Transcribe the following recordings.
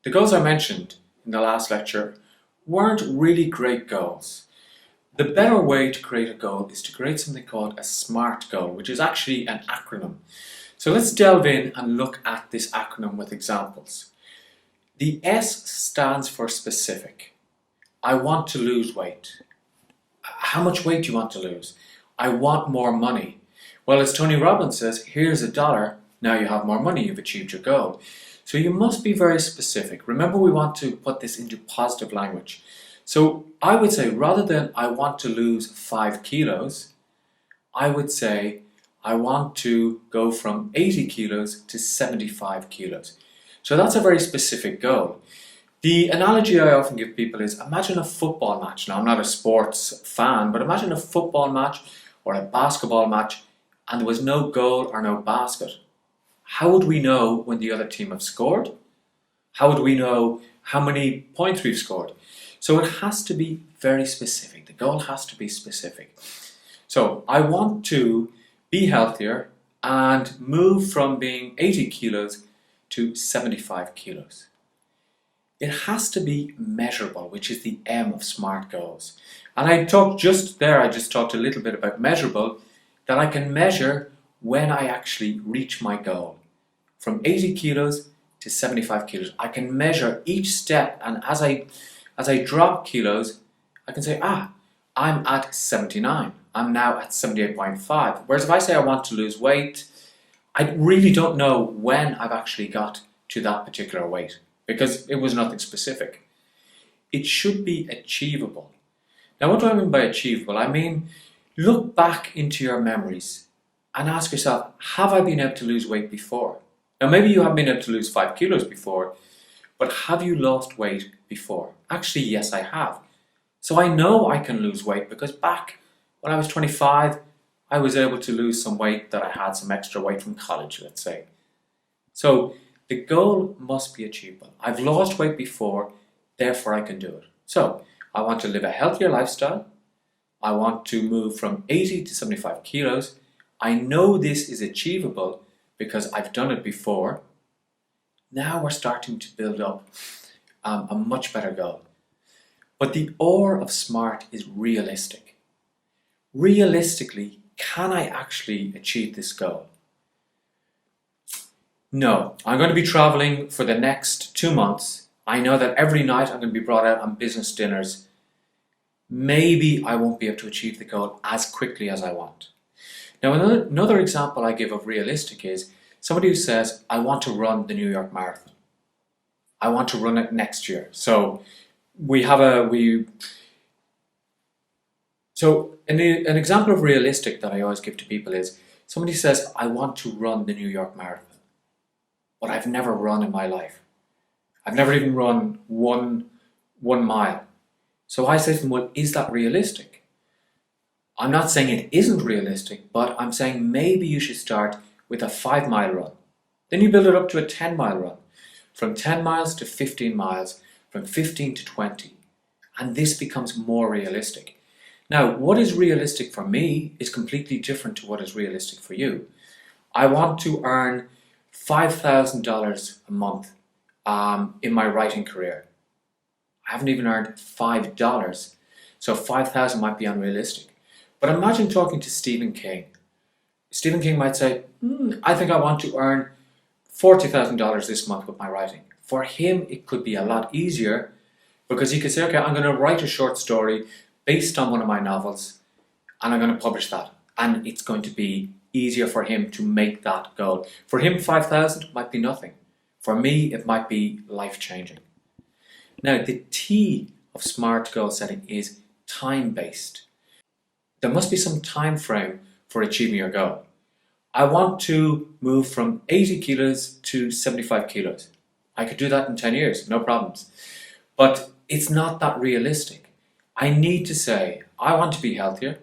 The goals I mentioned in the last lecture weren't really great goals. The better way to create a goal is to create something called a SMART goal, which is actually an acronym. So let's delve in and look at this acronym with examples. The S stands for specific. I want to lose weight. How much weight do you want to lose? I want more money. Well, as Tony Robbins says, here's $1, now you have more money, you've achieved your goal. So you must be very specific. Remember, we want to put this into positive language. So I would say, rather than I want to lose 5 kilos, I would say I want to go from 80 kilos to 75 kilos. So that's a very specific goal. The analogy I often give people is, imagine a football match. Now, I'm not a sports fan, but imagine a football match or a basketball match and there was no goal or no basket. How would we know when the other team have scored? How would we know how many points we've scored? So it has to be very specific. The goal has to be specific. So I want to be healthier and move from being 80 kilos to 75 kilos. It has to be measurable, which is the M of SMART goals. And I just talked a little bit about measurable, that I can measure when I actually reach my goal. From 80 kilos to 75 kilos. I can measure each step, and as I drop kilos, I can say, I'm at 79. I'm now at 78.5. Whereas if I say I want to lose weight, I really don't know when I've actually got to that particular weight because it was nothing specific. It should be achievable. Now, what do I mean by achievable? I mean, look back into your memories and ask yourself, have I been able to lose weight before? Now, maybe you haven't been able to lose 5 kilos before, but have you lost weight before? Actually, yes, I have. So I know I can lose weight because back when I was 25, I was able to lose some weight that I had some extra weight from college, let's say. So the goal must be achievable. I've lost weight before, therefore I can do it. So I want to live a healthier lifestyle. I want to move from 80 to 75 kilos. I know this is achievable because I've done it before. Now we're starting to build up a much better goal. But the R of SMART is realistic. Realistically, can I actually achieve this goal? No, I'm going to be traveling for the next 2 months. I know that every night I'm going to be brought out on business dinners. Maybe I won't be able to achieve the goal as quickly as I want. Now, another example I give of realistic is somebody who says, I want to run the New York Marathon. I want to run it next year. So an example of realistic that I always give to people is somebody says, I want to run the New York Marathon, but I've never run in my life. I've never even run one mile. So I say to them, well, is that realistic? I'm not saying it isn't realistic, but I'm saying maybe you should start with a 5-mile run. Then you build it up to a 10-mile run. From 10 miles to 15 miles, from 15 to 20. And this becomes more realistic. Now, what is realistic for me is completely different to what is realistic for you. I want to earn $5,000 a month in my writing career. I haven't even earned $5, so 5,000 might be unrealistic. But imagine talking to Stephen King. Stephen King might say, I think I want to earn $40,000 this month with my writing. For him, it could be a lot easier because he could say, okay, I'm going to write a short story based on one of my novels and I'm going to publish that. And it's going to be easier for him to make that goal. For him, 5,000 might be nothing. For me, it might be life-changing. Now, the T of SMART goal setting is time-based. There must be some time frame for achieving your goal. I want to move from 80 kilos to 75 kilos. I could do that in 10 years, no problems. But it's not that realistic. I need to say, I want to be healthier.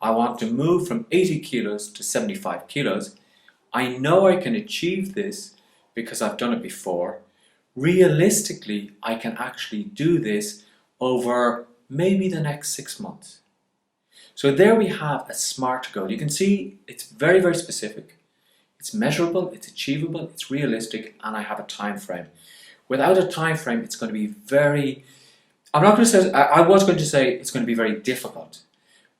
I want to move from 80 kilos to 75 kilos. I know I can achieve this because I've done it before. Realistically, I can actually do this over maybe the next 6 months. So there we have a SMART goal. You can see it's very, very specific. It's measurable, it's achievable, it's realistic, and I have a time frame. Without a time frame, it's going to be very, I'm not going to say, I was going to say it's going to be very difficult,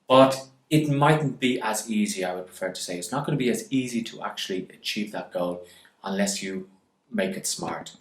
but it mightn't be as easy, I would prefer to say. It's not going to be as easy to actually achieve that goal unless you make it smart.